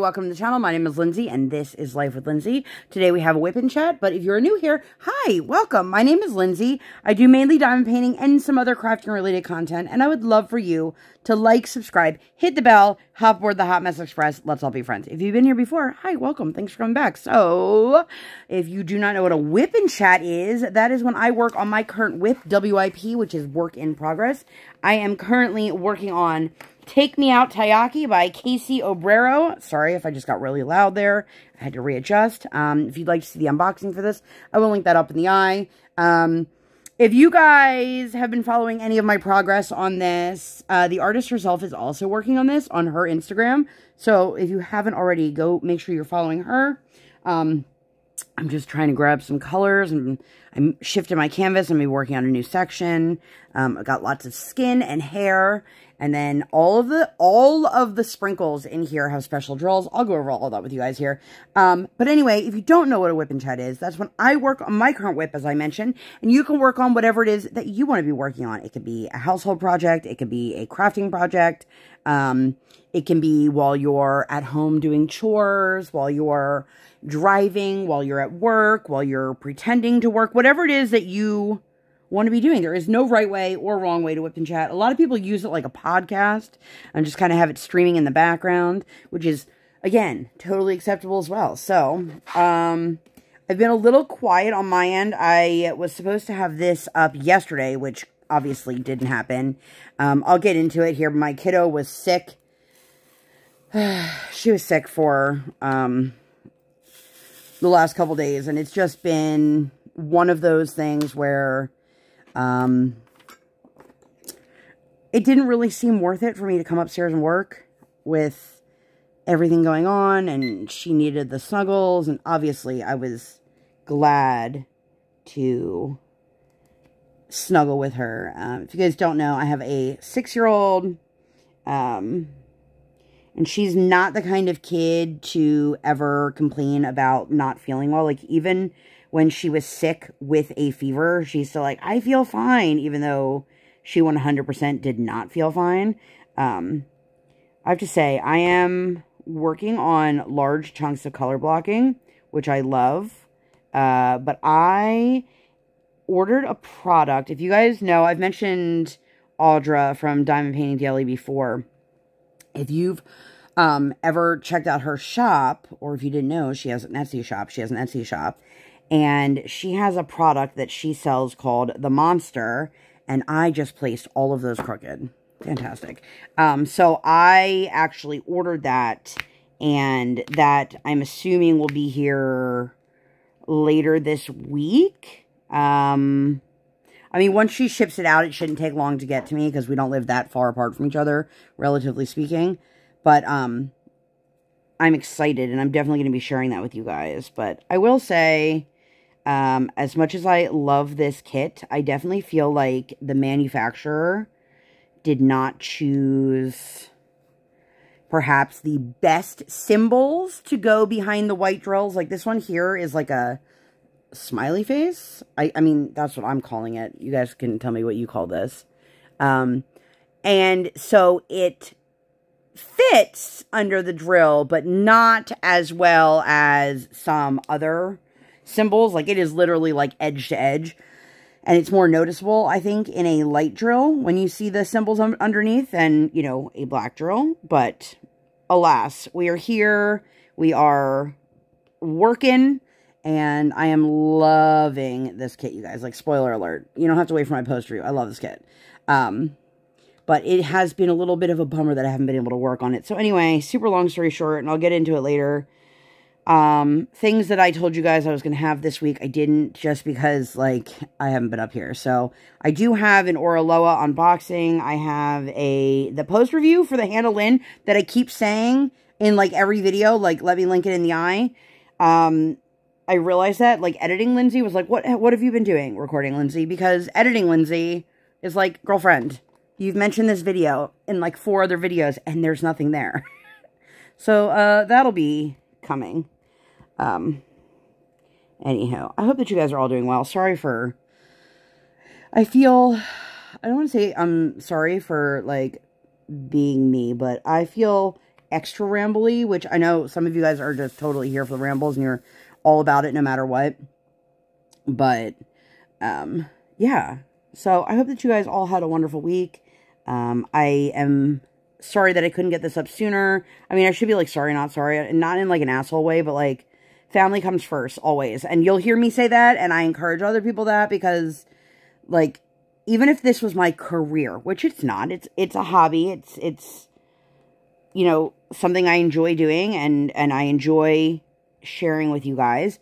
welcome to the channel. My name is Lindsay, and this is Life with Lindsay. Today we have a WIP Chat, but if you're new here, hi, welcome. My name is Lindsay. I do mainly diamond painting and some other crafting related content, and I would love for you to like, subscribe, hit the bell, hop aboard the Hot Mess Express. Let's all be friends. If you've been here before, hi, welcome. Thanks for coming back. So, if you do not know what a WIP Chat is, that is when I work on my current WIP, WIP, which is work in progress. I am currently working on Take Me Out Taiyaki by Kaci Obrero. Sorry if I just got really loud there. I had to readjust. If you'd like to see the unboxing for this, I will link that up in the eye. If you guys have been following any of my progress on this, the artist herself is also working on this on her Instagram. So if you haven't already, go make sure you're following her. I'm just trying to grab some colors, and I'm shifting my canvas. I'm going to be working on a new section. I've got lots of skin and hair, and then all of the sprinkles in here have special drills. I'll go over all that with you guys here. But anyway, if you don't know what a WIP Chat is, that's when I work on my current WIP, as I mentioned, and you can work on whatever it is that you want to be working on. It could be a household project. It could be a crafting project. It can be while you're at home doing chores, while you're driving, while you're at work, while you're pretending to work, whatever it is that you want to be doing. There is no right way or wrong way to WIP Chat. A lot of people use it like a podcast and just kind of have it streaming in the background, which is, again, totally acceptable as well. So, I've been a little quiet on my end. I was supposed to have this up yesterday, which obviously didn't happen. I'll get into it here. My kiddo was sick. She was sick for the last couple days, and it's just been one of those things where it didn't really seem worth it for me to come upstairs and work with everything going on, and she needed the snuggles, and obviously I was glad to snuggle with her. If you guys don't know, I have a 6-year-old, and she's not the kind of kid to ever complain about not feeling well. Like, even when she was sick with a fever, she's still like, I feel fine, even though she 100% did not feel fine. I have to say, I am working on large chunks of color blocking, which I love. But I ordered a product. If you guys know, I've mentioned Audra from Diamond Painting Daily before. If you've ever checked out her shop, or if you didn't know, she has an Etsy shop. She has an Etsy shop. And she has a product that she sells called the Monster. And I just placed all of those crooked. Fantastic. So I actually ordered that. And that, I'm assuming, will be here later this week. I mean, once she ships it out, it shouldn't take long to get to me, because we don't live that far apart from each other, relatively speaking. But, I'm excited, and I'm definitely going to be sharing that with you guys. But I will say, as much as I love this kit, I definitely feel like the manufacturer did not choose perhaps the best symbols to go behind the white drills. Like, this one here is like a smiley face. I mean, that's what I'm calling it. You guys can tell me what you call this. And so it fits under the drill, but not as well as some other symbols. Like, it is literally like edge to edge, and it's more noticeable, I think, in a light drill when you see the symbols underneath than, you know, a black drill. But alas, we are here, we are working, and I am loving this kit, you guys. Like, spoiler alert, you don't have to wait for my post review. I love this kit. But it has been a little bit of a bummer that I haven't been able to work on it. So anyway, super long story short, and I'll get into it later. Things that I told you guys I was going to have this week, I didn't, just because, like, I haven't been up here. So I do have an Oraloa unboxing. I have the post review for the Handle In that I keep saying in, like, every video. Like, let me link it in the eye. I realized that, like, editing Lindsay was like, what have you been doing, recording Lindsay? Because editing Lindsay is like, girlfriend, you've mentioned this video in like 4 other videos, and there's nothing there. So, that'll be coming. Anyhow, I hope that you guys are all doing well. Sorry for, I don't want to say I'm sorry for, like, being me, but I feel extra rambly, which I know some of you guys are just totally here for the rambles and you're all about it no matter what. But, yeah. So, I hope that you guys all had a wonderful week. I am sorry that I couldn't get this up sooner. I mean, I should be like, sorry, not sorry. And not in like an asshole way, but like, family comes first, always. And you'll hear me say that, and I encourage other people that, because, like, even if this was my career, which it's not, it's a hobby, it's, you know, something I enjoy doing, and I enjoy sharing with you guys.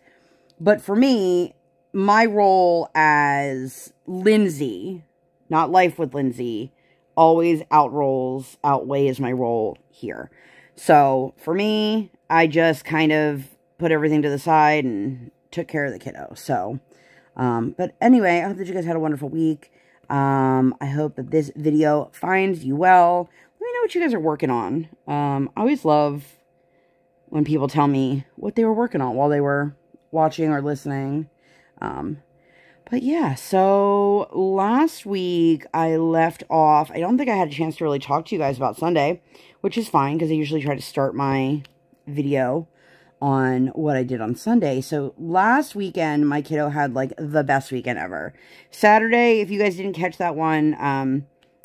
But for me, my role as Lindsay, not Life.W.Lindsay, always outweighs my role here. So, for me, I just kind of put everything to the side and took care of the kiddo. So, but anyway, I hope that you guys had a wonderful week. I hope that this video finds you well. Let me know what you guys are working on. I always love when people tell me what they were working on while they were watching or listening. But yeah, so last week I left off. I don't think I had a chance to really talk to you guys about Sunday, which is fine because I usually try to start my video on what I did on Sunday. So last weekend, my kiddo had like the best weekend ever. Saturday, if you guys didn't catch that one,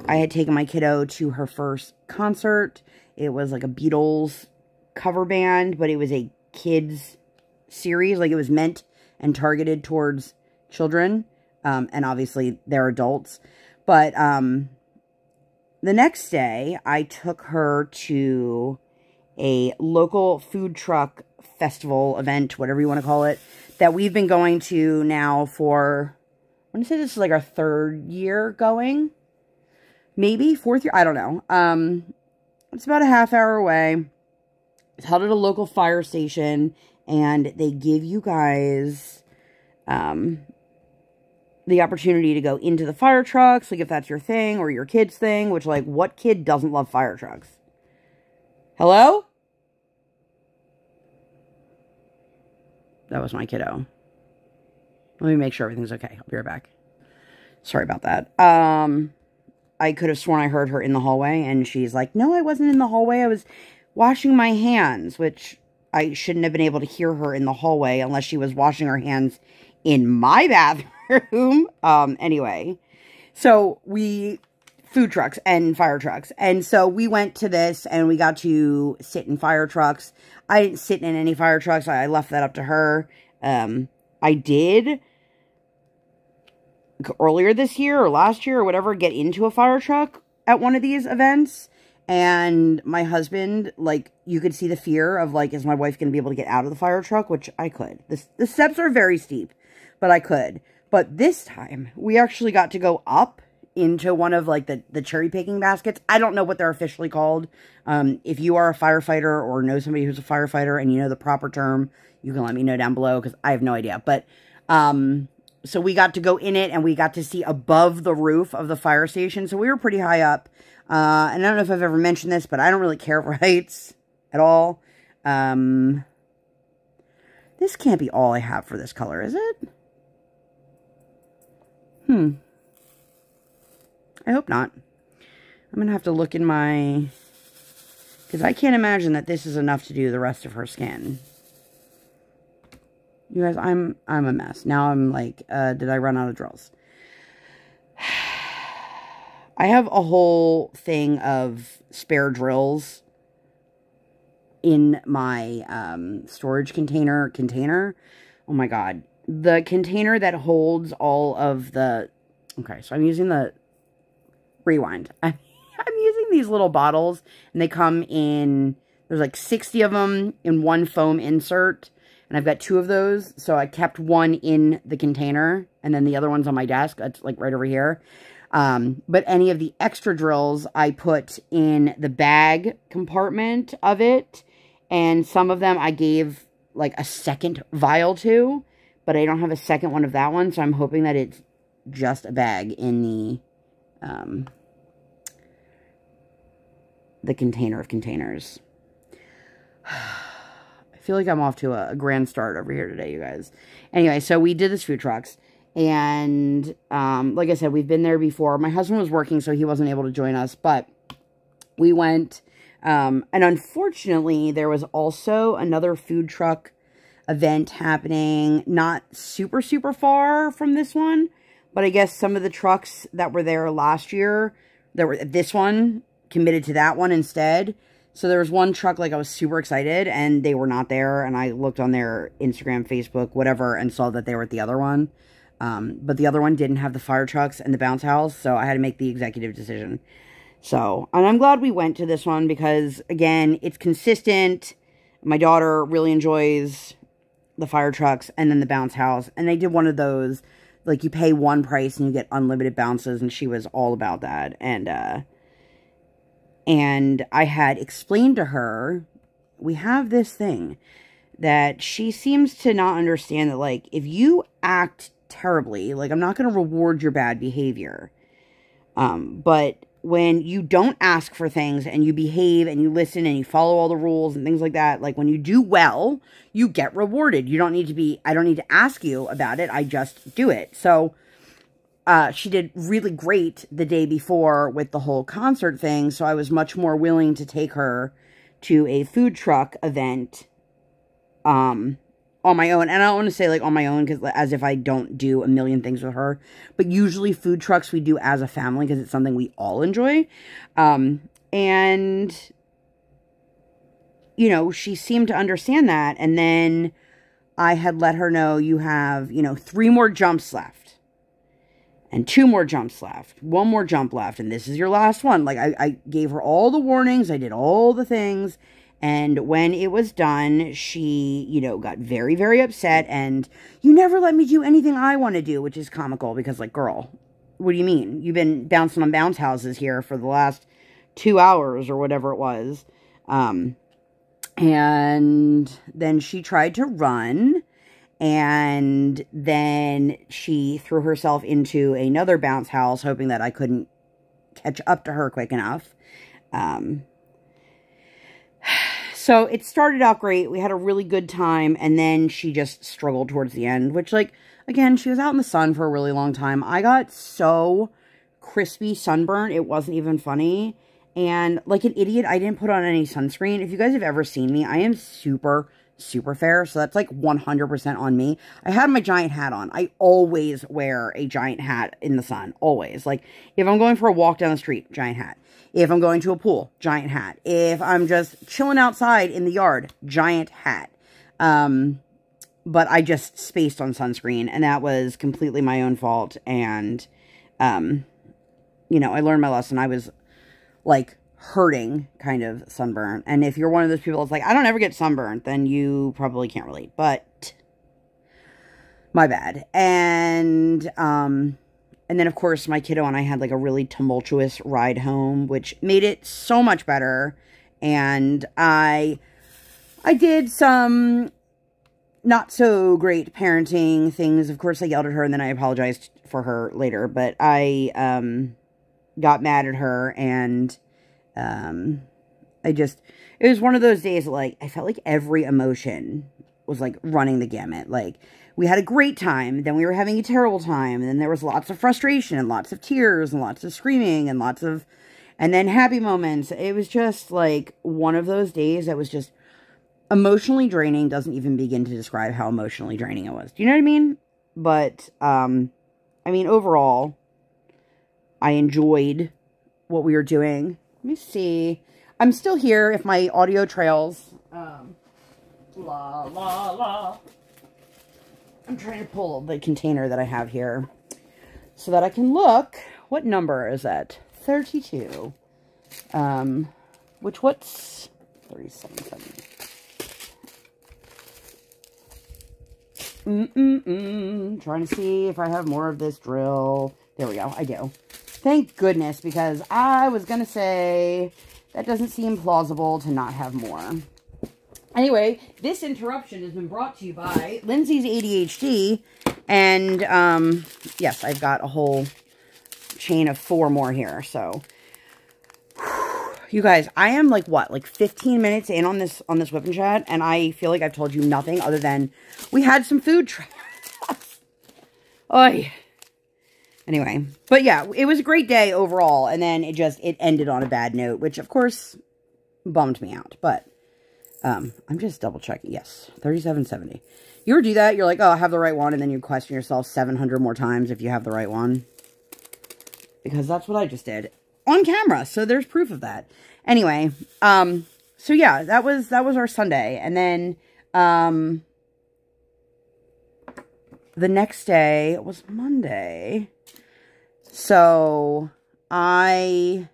I had taken my kiddo to her first concert. It was like a Beatles cover band, but it was a kids series. Like, it was meant and targeted towards children, and obviously they're adults. But the next day, I took her to a local food truck festival event, whatever you want to call it, that we've been going to now for, I want to say this is like our 3rd year going, maybe 4th year, I don't know. It's about a half-hour away. It's held at a local fire station, and they give you guys the opportunity to go into the fire trucks, like if that's your thing or your kid's thing, which, like, what kid doesn't love fire trucks? Hello? That was my kiddo. Let me make sure everything's okay. I'll be right back. Sorry about that. I could have sworn I heard her in the hallway, and she's like, no, I wasn't in the hallway. I was washing my hands, which I shouldn't have been able to hear her in the hallway unless she was washing her hands in my bathroom. Anyway, so food trucks and fire trucks. And so we went to this and we got to sit in fire trucks. I didn't sit in any fire trucks. I left that up to her. I did earlier this year or last year or whatever, get into a fire truck at one of these events. And my husband, like, you could see the fear of, like, is my wife going to be able to get out of the fire truck? Which I could. The steps are very steep, but I could. But this time, we actually got to go up into one of, like, the cherry picking baskets. I don't know what they're officially called. If you are a firefighter or know somebody who's a firefighter and you know the proper term, you can let me know down below, because I have no idea. But, so we got to go in it, and we got to see above the roof of the fire station. So we were pretty high up. And I don't know if I've ever mentioned this, but I don't really care for heights at all. This can't be all I have for this color, is it? I hope not. I'm going to have to look in my, because I can't imagine that this is enough to do the rest of her skin. You guys, I'm a mess. Now I'm like, did I run out of drills? I have a whole thing of spare drills in my storage container. Oh my god. The container that holds all of the... Okay, so I'm using the... Rewind. I'm using these little bottles, and they come in... There's like 60 of them in one foam insert, and I've got 2 of those, so I kept one in the container, and then the other one's on my desk. It's like right over here. But any of the extra drills I put in the bag compartment of it, and some of them I gave like a second vial to, but I don't have a second one of that one, so I'm hoping that it's just a bag in the container of containers. I feel like I'm off to a grand start over here today, you guys. Anyway, so we did this food trucks. And, like I said, we've been there before. My husband was working, so he wasn't able to join us. But we went, And unfortunately, there was also another food truck event happening, not super, super far from this one, but I guess some of the trucks that were there last year, that were at this one, committed to that one instead. So there was one truck, like, I was super excited, and they were not there, and I looked on their Instagram, Facebook, whatever, and saw that they were at the other one. But the other one didn't have the fire trucks and the bounce house, so I had to make the executive decision. So, and I'm glad we went to this one because, again, it's consistent. My daughter really enjoys the fire trucks and then the bounce house. And they did one of those, like, you pay one price and you get unlimited bounces, and she was all about that. And I had explained to her, we have this thing that she seems to not understand, that, like, if you act terribly, like, I'm not going to reward your bad behavior. But when you don't ask for things and you behave and you listen and you follow all the rules and things like that, like, when you do well, you get rewarded. You don't need to be, I don't need to ask you about it. I just do it. So, she did really great the day before with the whole concert thing. So I was much more willing to take her to a food truck event, on my own. And I don't want to say, like, on my own, because as if I don't do a million things with her. But usually food trucks we do as a family, because it's something we all enjoy. And, you know, she seemed to understand that. And then I had let her know, you have, you know, 3 more jumps left. And 2 more jumps left. 1 more jump left. And this is your last one. Like, I gave her all the warnings. I did all the things. And when it was done, she, you know, got very, very upset. And you never let me do anything I want to do, which is comical because, like, girl, what do you mean? You've been bouncing on bounce houses here for the last 2 hours or whatever it was. And then she tried to run. And then she threw herself into another bounce house, hoping that I couldn't catch up to her quick enough. So it started out great. We had a really good time. And then she just struggled towards the end, which, like, again, she was out in the sun for a really long time. I got so crispy sunburn, it wasn't even funny. And like an idiot, I didn't put on any sunscreen. If you guys have ever seen me, I am super fair. So that's like 100% on me. I had my giant hat on. I always wear a giant hat in the sun. Always. Like, if I'm going for a walk down the street, giant hat. If I'm going to a pool, giant hat. If I'm just chilling outside in the yard, giant hat. But I just spaced on sunscreen, and that was completely my own fault. And, you know, I learned my lesson. I was, like, hurting kind of sunburn. And if you're one of those people that's like, I don't ever get sunburned, then you probably can't relate. But my bad. And then, of course, my kiddo and I had, like, a really tumultuous ride home, which made it so much better. And I did some not so great parenting things. Of course, I yelled at her, and then I apologized for her later. But I got mad at her, and it was one of those days that, like, I felt like every emotion was, like, running the gamut. Like, we had a great time, then we were having a terrible time, and then there was lots of frustration, and lots of tears, and lots of screaming, and then happy moments. It was just, like, one of those days that was just emotionally draining. Doesn't even begin to describe how emotionally draining it was. Do you know what I mean? But, I mean, overall, I enjoyed what we were doing. Let me see. I'm still here if my audio trails. La, la, la. I'm trying to pull the container that I have here so that I can look. What number is that? 32. What's 37? Trying to see if I have more of this drill. There we go. I do. Thank goodness, because I was going to say that doesn't seem plausible to not have more. Anyway, this interruption has been brought to you by Lindsay's ADHD. And, yes, I've got a whole chain of 4 more here. So, you guys, I am like, what, like 15 minutes in on this WIP Chat. And I feel like I've told you nothing other than we had some food trucks. Oy. Anyway, but yeah, it was a great day overall. And then it ended on a bad note, which of course bummed me out. But I'm just double checking. Yes, 3770. You ever do that? You're like, oh, I have the right one, and then you question yourself 700 more times if you have the right one. Because that's what I just did on camera. So there's proof of that. Anyway, so yeah, that was our Sunday. And then the next day was Monday. So as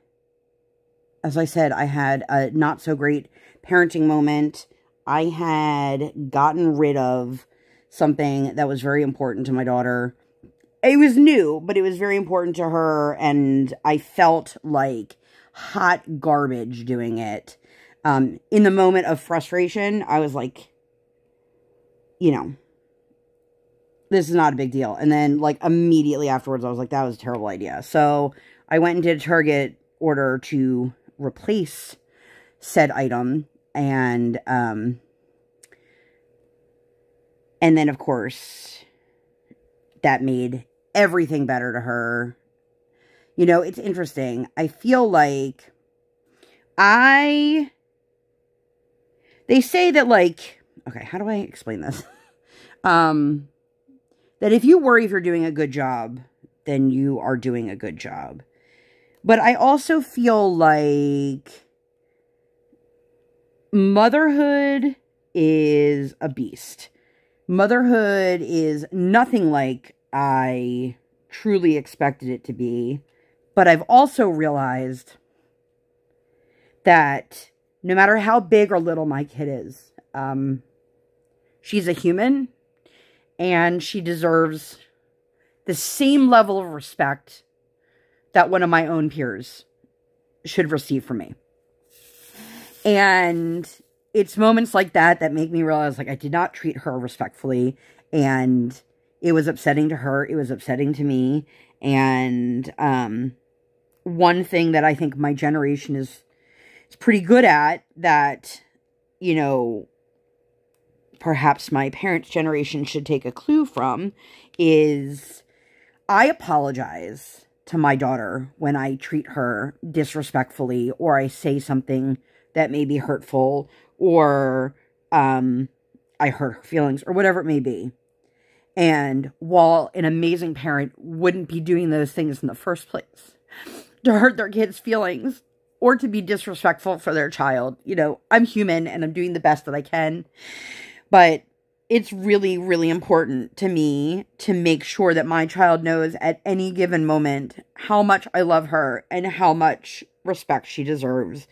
I said, I had a not so great parenting moment. I had gotten rid of something that was very important to my daughter. It was new, but it was very important to her, and I felt like hot garbage doing it. In the moment of frustration, I was like, you know, this is not a big deal. And then, like, immediately afterwards, I was like, that was a terrible idea. So I went and did a Target order to replace said item. And then, of course, that made everything better to her. You know, it's interesting. I feel like they say that, like, okay, how do I explain this? That if you worry if you're doing a good job, then you are doing a good job. But I also feel like motherhood is a beast. Motherhood is nothing like I truly expected it to be. But I've also realized that no matter how big or little my kid is, she's a human, and she deserves the same level of respect that one of my own peers should receive from me. And it's moments like that that make me realize, like, I did not treat her respectfully, and it was upsetting to her. It was upsetting to me. And one thing that I think my generation is pretty good at, that, you know, perhaps my parents' generation should take a clue from, is I apologize to my daughter when I treat her disrespectfully, or I say something that may be hurtful, or I hurt her feelings, or whatever it may be. And while an amazing parent wouldn't be doing those things in the first place to hurt their kids' feelings or to be disrespectful for their child, you know, I'm human and I'm doing the best that I can. But it's really, really important to me to make sure that my child knows at any given moment how much I love her and how much respect she deserves.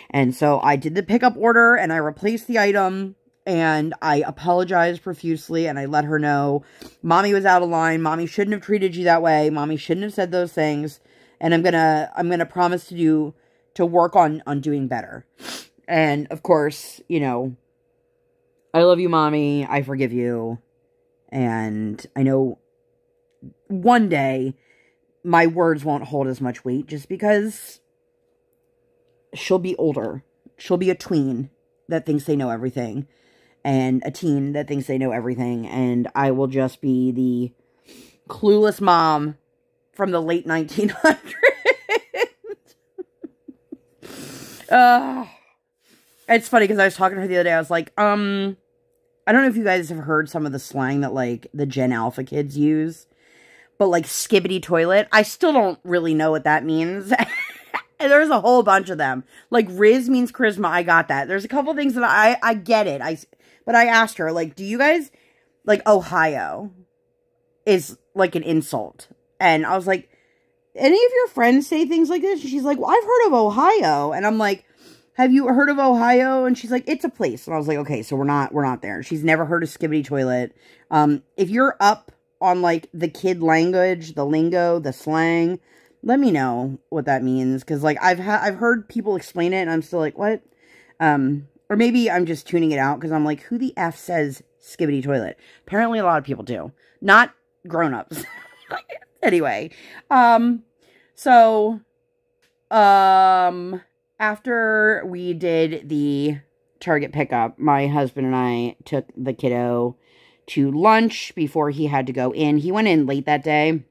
And so I did the pickup order, and I replaced the item, and I apologized profusely, and I let her know, Mommy was out of line. Mommy shouldn't have treated you that way. Mommy shouldn't have said those things. And I'm gonna promise to work on doing better. And of course, you know, I love you, Mommy. I forgive you. And I know one day my words won't hold as much weight, just because she'll be older. She'll be a tween that thinks they know everything, and a teen that thinks they know everything. And I will just be the clueless mom from the late 1900s. It's funny because I was talking to her the other day. I was like, I don't know if you guys have heard some of the slang that, like, the Gen Alpha kids use, but, like, skibbity toilet, I still don't really know what that means. There's a whole bunch of them. Like, Riz means charisma. I got that. There's a couple things that I get it. But I asked her, like, do you guys, like, Ohio is, like, an insult? And I was like, any of your friends say things like this? And she's like, well, I've heard of Ohio. And I'm like, have you heard of Ohio? And she's like, it's a place. And I was like, okay, so we're not there. She's never heard of skibbity toilet. If you're up on, like, the kid language, the lingo, the slang, let me know what that means. Because, like, I've heard people explain it, and I'm still like, what? Or maybe I'm just tuning it out, because I'm like, who the F says skibbity toilet? Apparently a lot of people do. Not grown-ups. Anyway. After we did the Target pickup, my husband and I took the kiddo to lunch before he had to go in. He went in late that day.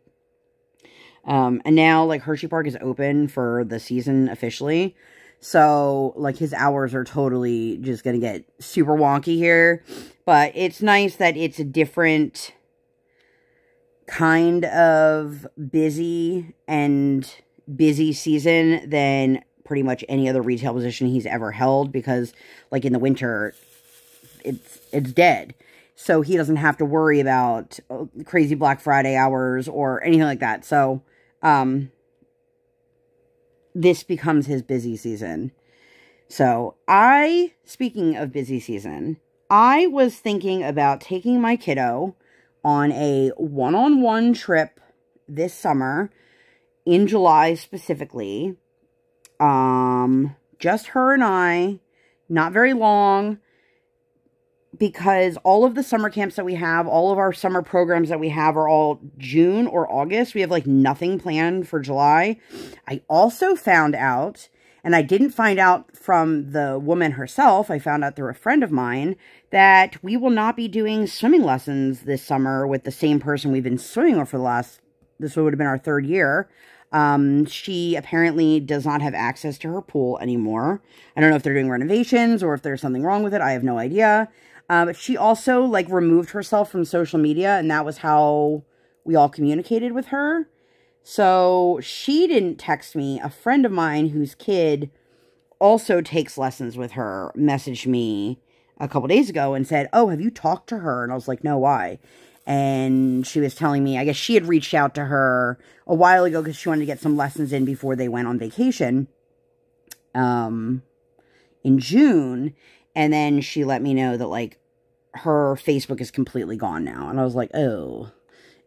And now, like, Hershey Park is open for the season officially. So, like, his hours are totally just going to get super wonky here. But it's nice that it's a different kind of busy season than pretty much any other retail position he's ever held. Because, like, in the winter, it's dead. So, he doesn't have to worry about crazy Black Friday hours or anything like that. So, this becomes his busy season. So, speaking of busy season, I was thinking about taking my kiddo on a one-on-one trip this summer, in July specifically. Just her and I, not very long, because all of the summer camps that we have, all of our summer programs that we have are all June or August. We have, like, nothing planned for July. I also found out, and I didn't find out from the woman herself, I found out through a friend of mine, that we will not be doing swimming lessons this summer with the same person we've been swimming with for this would have been our 3rd year. She apparently does not have access to her pool anymore. I don't know if they're doing renovations or if there's something wrong with it. I have no idea. But she also, like, removed herself from social media, and that was how we all communicated with her. So, she didn't text me. A friend of mine whose kid also takes lessons with her messaged me a couple days ago and said, "Oh, have you talked to her?" And I was like, "No, why?" And she was telling me, I guess she had reached out to her a while ago because she wanted to get some lessons in before they went on vacation in June. And then she let me know that, like, her Facebook is completely gone now. And I was like, oh,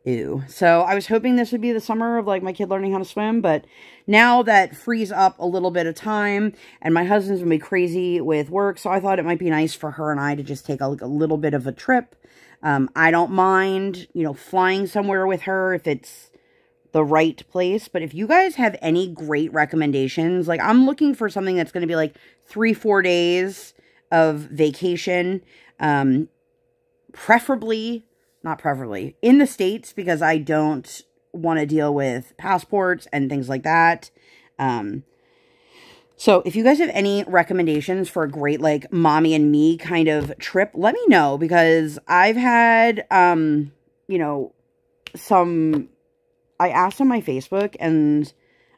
ew. So I was hoping this would be the summer of, like, my kid learning how to swim. But now that frees up a little bit of time. And my husband's going to be crazy with work. So I thought it might be nice for her and I to just take a little bit of a trip. I don't mind, you know, flying somewhere with her if it's the right place. But if you guys have any great recommendations, like, I'm looking for something that's going to be like 3-4 days of vacation, not preferably in the States, because I don't want to deal with passports and things like that. So if you guys have any recommendations for a great, like, mommy and me kind of trip, let me know, because I've had, you know, I asked on my Facebook, and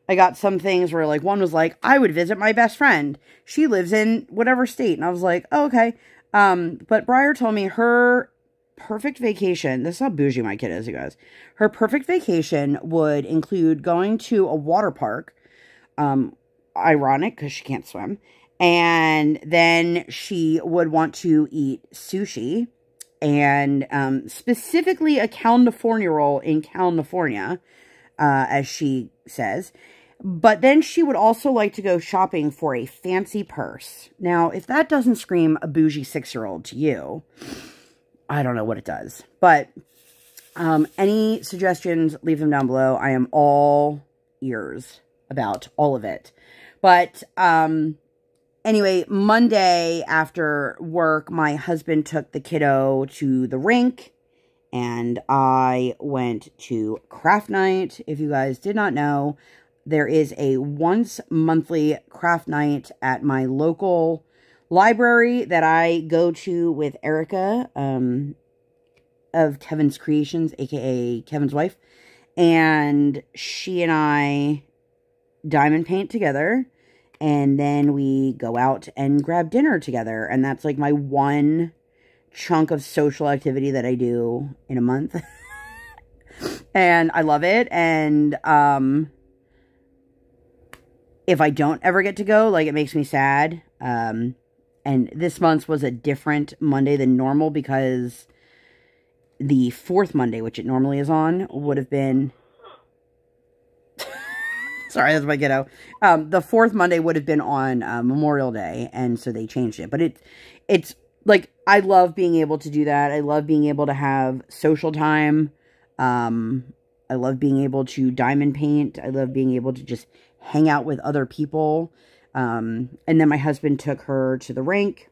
I got some things where, like, one was like, I would visit my best friend. She lives in whatever state. And I was like, oh, okay. But Briar told me her perfect vacation, this is how bougie my kid is, you guys. Her perfect vacation would include going to a water park, ironic because she can't swim, and then she would want to eat sushi, and specifically a California roll in California, as she says. But then she would also like to go shopping for a fancy purse. Now, if that doesn't scream a bougie 6-year-old to you, I don't know what it does. But any suggestions, leave them down below. I am all ears about all of it. But anyway, Monday after work, my husband took the kiddo to the rink, and I went to craft night. If you guys did not know, there is a once monthly craft night at my local library that I go to with Erica of Kevin's Creations, aka Kevin's wife, and she and I diamond paint together, and then we go out and grab dinner together, and that's like my one chunk of social activity that I do in a month. And I love it. And if I don't ever get to go, like, it makes me sad. And this month was a different Monday than normal, because the fourth Monday, which it normally is on, would have been... Sorry, that's my kiddo. The fourth Monday would have been on Memorial Day, and so they changed it. But it's like, I love being able to do that. I love being able to have social time. I love being able to diamond paint. I love being able to just hang out with other people. And then my husband took her to the rink.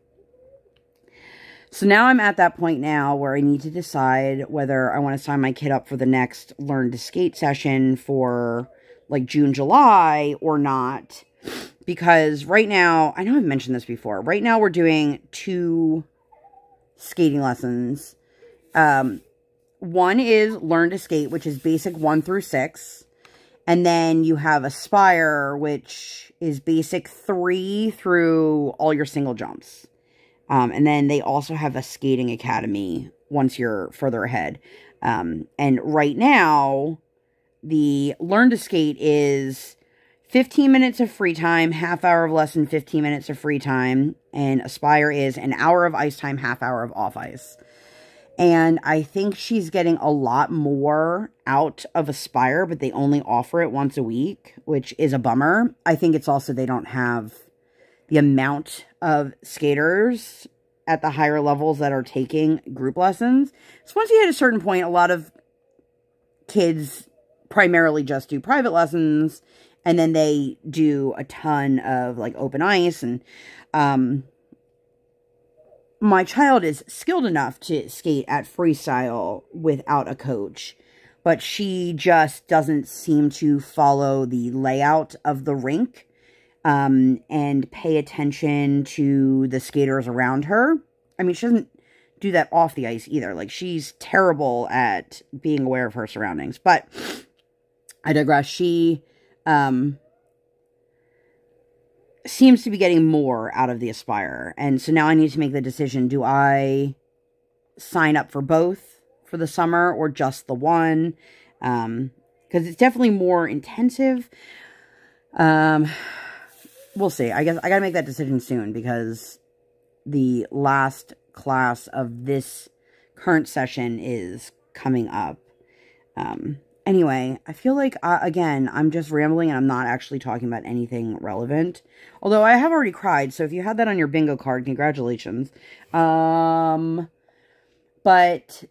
So now I'm at that point now where I need to decide whether I want to sign my kid up for the next Learn to Skate session for, like, June, July, or not. because right now, I know I've mentioned this before, right now we're doing 2 skating lessons. One is Learn to Skate, which is basic 1 through 6. And then you have Aspire, which is basic 3 through all your single jumps. And then they also have a skating academy once you're further ahead. And right now, the Learn to Skate is 15 minutes of free time, half hour of lesson, 15 minutes of free time. And Aspire is an hour of ice time, half hour of off ice. And I think she's getting a lot more out of Aspire, but they only offer it once a week, which is a bummer. I think it's also they don't have the amount of skaters at the higher levels that are taking group lessons. So once you hit a certain point, a lot of kids primarily just do private lessons, and then they do a ton of like open ice. And my child is skilled enough to skate at freestyle without a coach, but she just doesn't seem to follow the layout of the rink and pay attention to the skaters around her. I mean, she doesn't do that off the ice either. Like, she's terrible at being aware of her surroundings. But I digress. She seems to be getting more out of the Aspire. And so now I need to make the decision. Do I sign up for both for the summer or just the one? Because it's definitely more intensive. We'll see. I guess I got to make that decision soon because the last class of this current session is coming up. Anyway, I feel like, again, I'm just rambling and I'm not actually talking about anything relevant. Although I have already cried, so if you had that on your bingo card, congratulations. But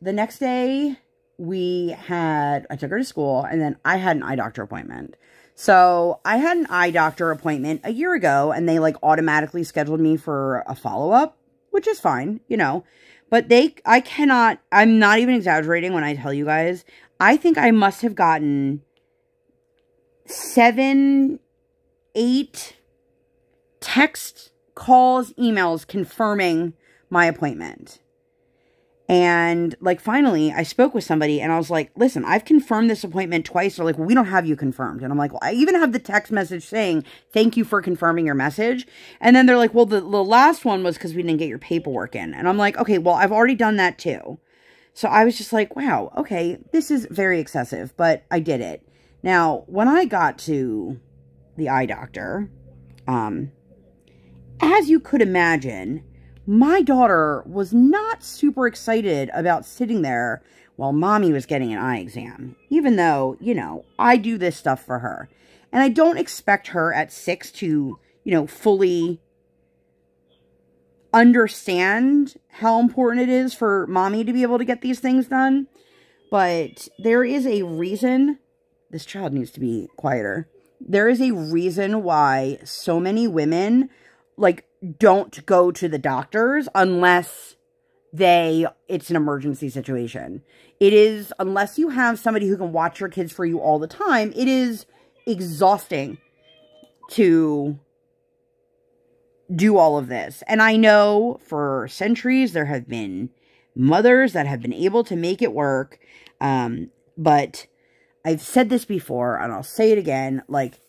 the next day, I took her to school, and then I had an eye doctor appointment. So I had an eye doctor appointment a year ago, and they, like, automatically scheduled me for a follow-up, which is fine, you know. But I'm not even exaggerating when I tell you guys, I think I must have gotten 7, 8 text calls, emails confirming my appointment. And, like, finally, I spoke with somebody, and I was like, listen, I've confirmed this appointment twice. They're like, well, we don't have you confirmed. And I'm like, well, I even have the text message saying, thank you for confirming your message. And then they're like, well, the last one was because we didn't get your paperwork in. And I'm like, okay, well, I've already done that too. So I was just like, wow, okay, this is very excessive, but I did it. Now, when I got to the eye doctor, as you could imagine, my daughter was not super excited about sitting there while mommy was getting an eye exam, even though, you know, I do this stuff for her. And I don't expect her at 6 to, you know, fully understand how important it is for mommy to be able to get these things done. But there is a reason. This child needs to be quieter. There is a reason why so many women, like, don't go to the doctors unless it's an emergency situation. It is, unless you have somebody who can watch your kids for you all the time, it is exhausting to do all of this. And I know for centuries there have been mothers that have been able to make it work. But I've said this before and I'll say it again. Like,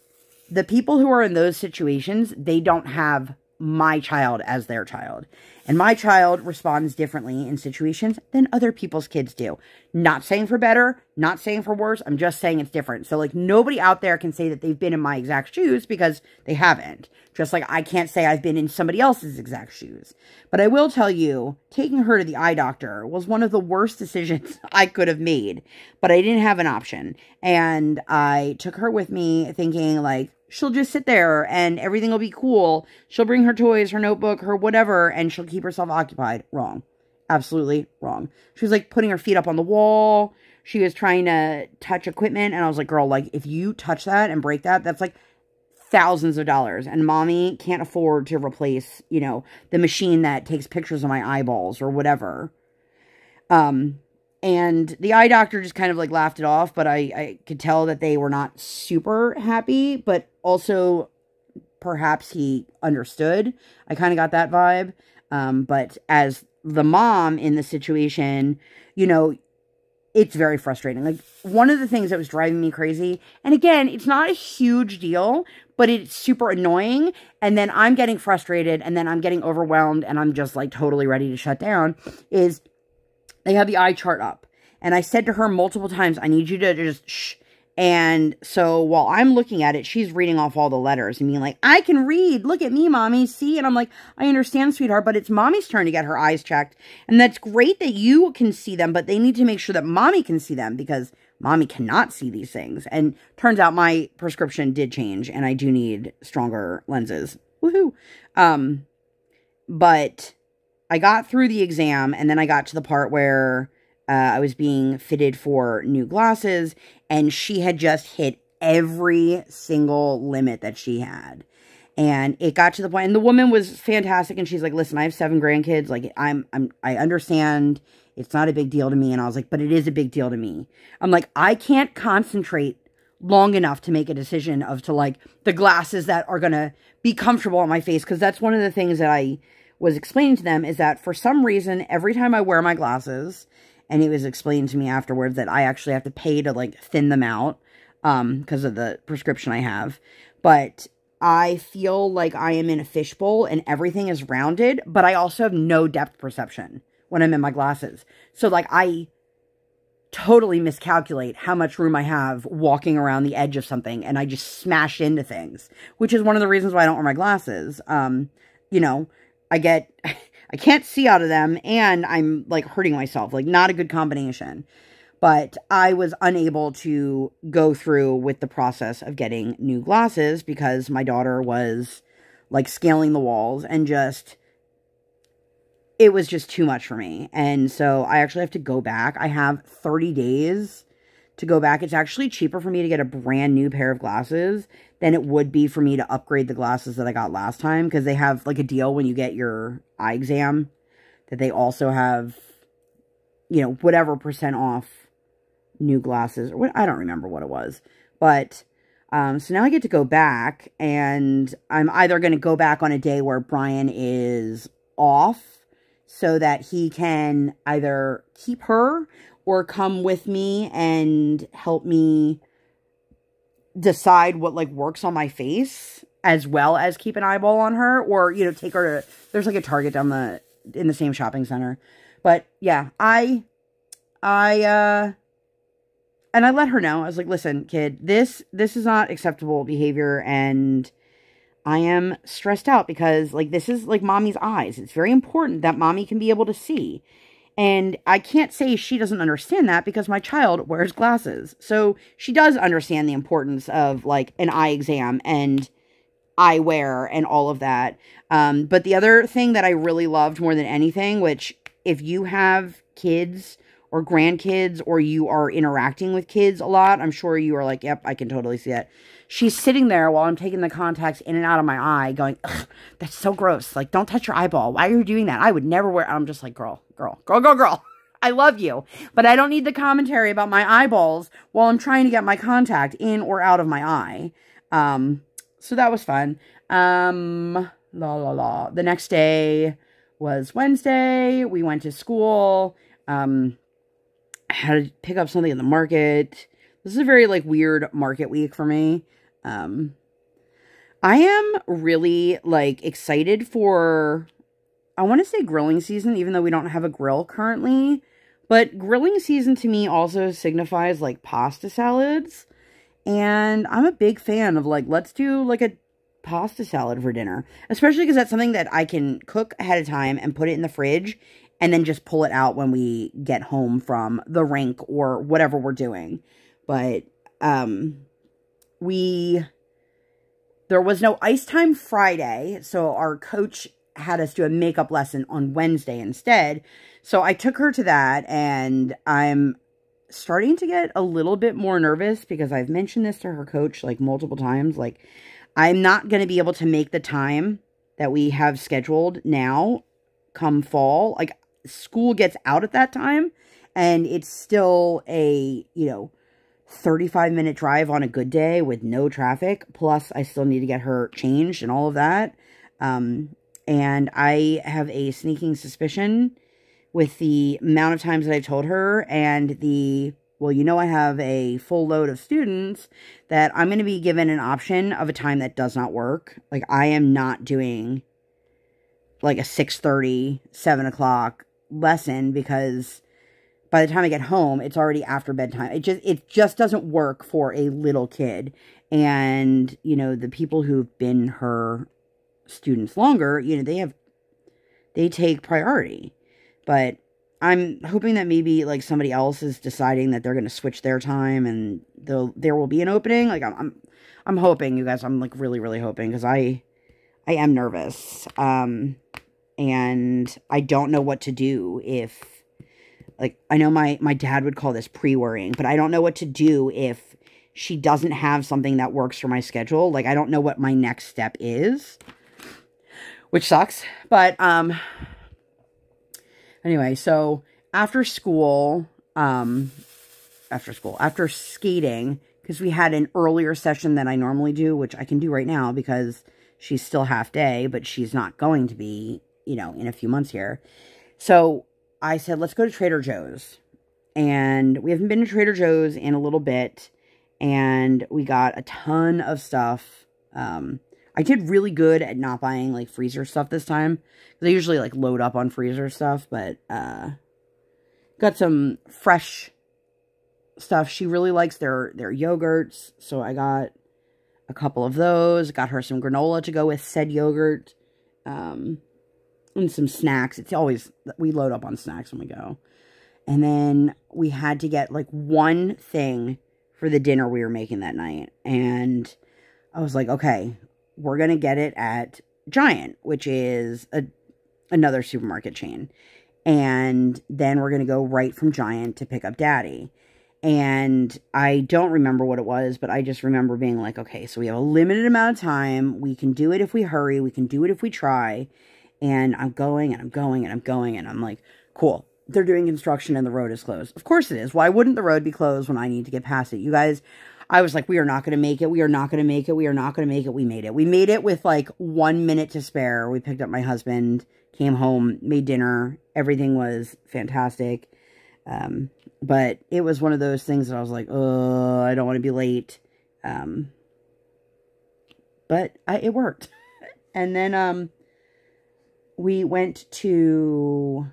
the people who are in those situations, they don't have my child as their child. And my child responds differently in situations than other people's kids do. Not saying for better, not saying for worse. I'm just saying it's different. So, like, nobody out there can say that they've been in my exact shoes because they haven't. Just like I can't say I've been in somebody else's exact shoes. But I will tell you, taking her to the eye doctor was one of the worst decisions I could have made. But I didn't have an option. And I took her with me thinking, like, she'll just sit there and everything will be cool. She'll bring her toys, her notebook, her whatever, and she'll keep herself occupied. Wrong. Absolutely wrong. She was, like, putting her feet up on the wall. She was trying to touch equipment. And I was like, girl, like, if you touch that and break that, that's, like, thousands of dollars. And mommy can't afford to replace, you know, the machine that takes pictures of my eyeballs or whatever. And the eye doctor just kind of, like, laughed it off, but I could tell that they were not super happy, but also perhaps he understood. I kind of got that vibe. But as the mom in the situation, you know, it's very frustrating. Like, one of the things that was driving me crazy, and again, it's not a huge deal, but it's super annoying, and then I'm getting frustrated, and then I'm getting overwhelmed, and I'm just, like, totally ready to shut down, is they have the eye chart up. And I said to her multiple times, I need you to just shh. And so while I'm looking at it, she's reading off all the letters and being like, I can read. Look at me, mommy. See? And I'm like, I understand, sweetheart, but it's mommy's turn to get her eyes checked. And that's great that you can see them, but they need to make sure that mommy can see them because mommy cannot see these things. And turns out my prescription did change and I do need stronger lenses. Woohoo. But I got through the exam and then I got to the part where I was being fitted for new glasses, and she had just hit every single limit that she had. And it got to the point, and the woman was fantastic, and she's like, listen, I have 7 grandkids, like, I understand, it's not a big deal to me, and I was like, but it is a big deal to me. I'm like, I can't concentrate long enough to make a decision of to, like, the glasses that are gonna be comfortable on my face, because that's one of the things that I was explaining to them, is that for some reason, every time I wear my glasses, and it was explained to me afterwards that I actually have to pay to, like, thin them out because of the prescription I have. But I feel like I am in a fishbowl and everything is rounded, but I also have no depth perception when I'm in my glasses. So, like, I totally miscalculate how much room I have walking around the edge of something, and I just smash into things, which is one of the reasons why I don't wear my glasses. You know, I can't see out of them, and I'm, like, hurting myself. Like, not a good combination. But I was unable to go through with the process of getting new glasses because my daughter was, like, scaling the walls and just, it was just too much for me. And so I actually have to go back. I have 30 days to go back. It's actually cheaper for me to get a brand new pair of glasses than it would be for me to upgrade the glasses that I got last time, because they have, like, a deal when you get your eye exam that they also have, you know, whatever % off new glasses, or what, I don't remember what it was. But so now I get to go back, and I'm either going to go back on a day where Brian is off so that he can either keep her or come with me and help me decide what, like, works on my face, as well as keep an eyeball on her, or, you know, take her to, there's, like, a Target down in the same shopping center. But yeah, and I let her know. I was like, listen, kid, this is not acceptable behavior, and I am stressed out because, like, this is, like, mommy's eyes. It's very important that mommy can be able to see. And I can't say she doesn't understand that because my child wears glasses. So she does understand the importance of, like, an eye exam and eyewear and all of that. But the other thing that I really loved more than anything, which if you have kids or grandkids, or you are interacting with kids a lot, I'm sure you are like, yep, I can totally see it. She's sitting there while I'm taking the contacts in and out of my eye going, ugh, that's so gross. Like, don't touch your eyeball. Why are you doing that? I would never wear, I'm just like, girl. I love you, but I don't need the commentary about my eyeballs while I'm trying to get my contact in or out of my eye. So that was fun. The next day was Wednesday. We went to school. I had to pick up something in the market. This is a very, like, weird market week for me. I am really, like, excited for, I want to say grilling season, even though we don't have a grill currently. But grilling season to me also signifies, like, pasta salads. And I'm a big fan of, like, let's do, like, a pasta salad for dinner. Especially because that's something that I can cook ahead of time and put it in the fridge and then just pull it out when we get home from the rink or whatever we're doing. But there was no ice time Friday, so our coach had us do a makeup lesson on Wednesday instead. So I took her to that, and I'm starting to get a little bit more nervous because I've mentioned this to her coach, like, multiple times. Like, I'm not going to be able to make the time that we have scheduled now come fall. Like, school gets out at that time, and it's still a, you know, 35-minute drive on a good day with no traffic. Plus, I still need to get her changed and all of that. And I have a sneaking suspicion with the amount of times that I've told her and the, well, you know, I have a full load of students, that I'm going to be given an option of a time that does not work. Like, I am not doing like a 6:30, 7 o'clock lesson, because by the time I get home, it's already after bedtime. It just doesn't work for a little kid. And, you know, the people who've been her students longer, you know, they take priority. But I'm hoping that maybe, like, somebody else is deciding that they're going to switch their time and there will be an opening. Like, I'm hoping, you guys. I'm, like, really, really hoping, because I am nervous. And I don't know what to do if, like, I know my dad would call this pre-worrying, but I don't know what to do if she doesn't have something that works for my schedule. Like, I don't know what my next step is, which sucks. But, anyway, so after school, after skating, because we had an earlier session than I normally do, which I can do right now because she's still half day, but she's not going to be, you know, in a few months here. So I said, let's go to Trader Joe's. And we haven't been to Trader Joe's in a little bit. And we got a ton of stuff. I did really good at not buying, like, freezer stuff this time. Because I usually, like, load up on freezer stuff. But, got some fresh stuff. She really likes their yogurts. So I got a couple of those. Got her some granola to go with said yogurt. And some snacks. It's always, we load up on snacks when we go. And then we had to get, like, one thing for the dinner we were making that night. And I was like, okay, we're going to get it at Giant, which is another supermarket chain. And then we're going to go right from Giant to pick up Daddy. And I don't remember what it was, but I just remember being like, okay, so we have a limited amount of time. We can do it if we hurry. We can do it if we try. And I'm going, and I'm going, and I'm going, and I'm like, cool. They're doing construction and the road is closed. Of course it is. Why wouldn't the road be closed when I need to get past it? You guys, I was like, we are not going to make it. We are not going to make it. We are not going to make it. We made it. We made it with, like, 1 minute to spare. We picked up my husband, came home, made dinner. Everything was fantastic. But it was one of those things that I was like, oh, I don't want to be late. But it worked. And then, we went to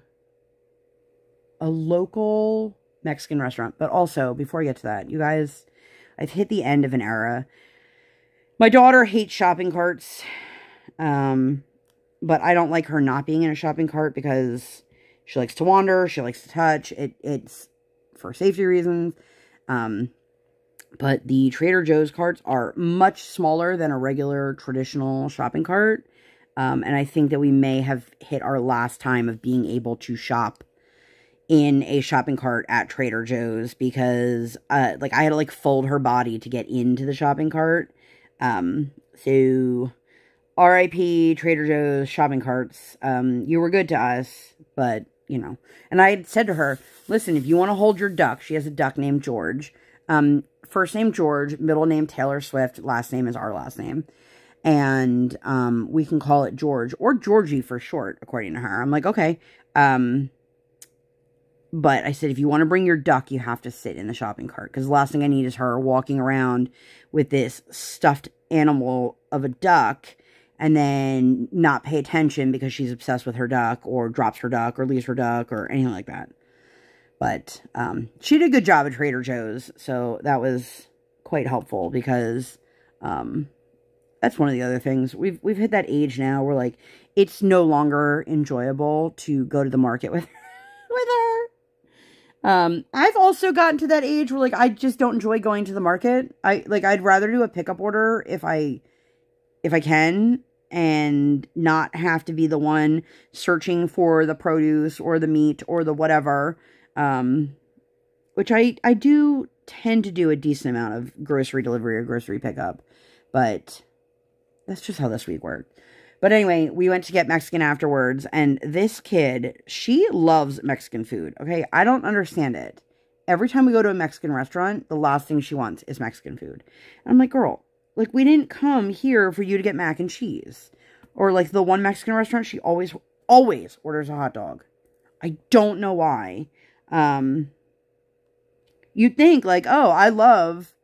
a local Mexican restaurant. But also, before I get to that, you guys, I've hit the end of an era. My daughter hates shopping carts. But I don't like her not being in a shopping cart because she likes to wander. She likes to touch. It's for safety reasons. But the Trader Joe's carts are much smaller than a regular traditional shopping cart. And I think that we may have hit our last time of being able to shop in a shopping cart at Trader Joe's because, like, I had to, like, fold her body to get into the shopping cart. So, R.I.P. Trader Joe's shopping carts. You were good to us, but, you know. And I had said to her, listen, if you want to hold your duck, she has a duck named George. First name George, middle name Taylor Swift, last name is our last name. And, we can call it George, or Georgie for short, according to her. I'm like, okay. But I said, if you want to bring your duck, you have to sit in the shopping cart. Because the last thing I need is her walking around with this stuffed animal of a duck and then not pay attention because she's obsessed with her duck or drops her duck or leaves her duck or anything like that. But, she did a good job at Trader Joe's. So that was quite helpful because, that's one of the other things. We've hit that age now where, like, it's no longer enjoyable to go to the market with her. I've also gotten to that age where, like, I just don't enjoy going to the market. I'd rather do a pickup order if I can and not have to be the one searching for the produce or the meat or the whatever. Which I do tend to do a decent amount of grocery delivery or grocery pickup. But that's just how this week worked. But anyway, we went to get Mexican afterwards. And this kid, she loves Mexican food. Okay, I don't understand it. every time we go to a Mexican restaurant, the last thing she wants is Mexican food. And I'm like, girl, like, we didn't come here for you to get mac and cheese. Or, like, the one Mexican restaurant, she always orders a hot dog. I don't know why. You'd think, like, oh, I love...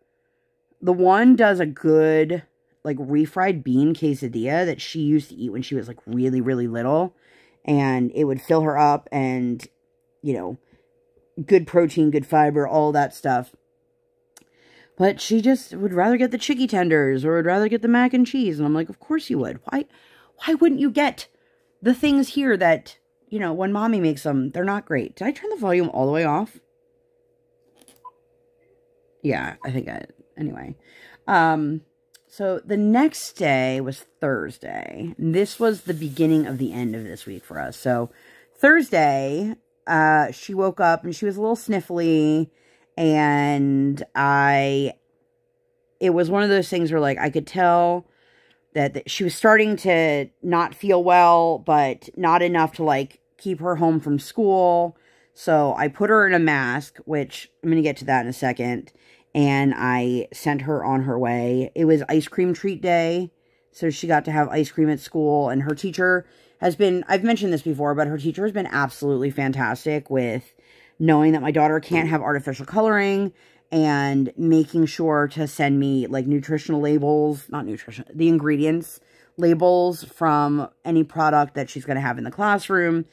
The one does a good, like, refried bean quesadilla that she used to eat when she was, like, really, really little. And it would fill her up and, you know, good protein, good fiber, all that stuff. But she just would rather get the chicky tenders or would rather get the mac and cheese. And I'm like, of course you would. Why wouldn't you get the things here that, you know, when mommy makes them, they're not great. Did I turn the volume all the way off? Yeah, I think anyway. So the next day was Thursday. This was the beginning of the end of this week for us. So Thursday, she woke up and she was a little sniffly, and it was one of those things where, like, I could tell that she was starting to not feel well, but not enough to, like, keep her home from school. So I put her in a mask, which I'm going to get to that in a second. And I sent her on her way. It was ice cream treat day, so she got to have ice cream at school. And her teacher has been, I've mentioned this before, but her teacher has been absolutely fantastic with knowing that my daughter can't have artificial coloring and making sure to send me, like, nutritional labels, not nutrition, the ingredients labels from any product that she's going to have in the classroom.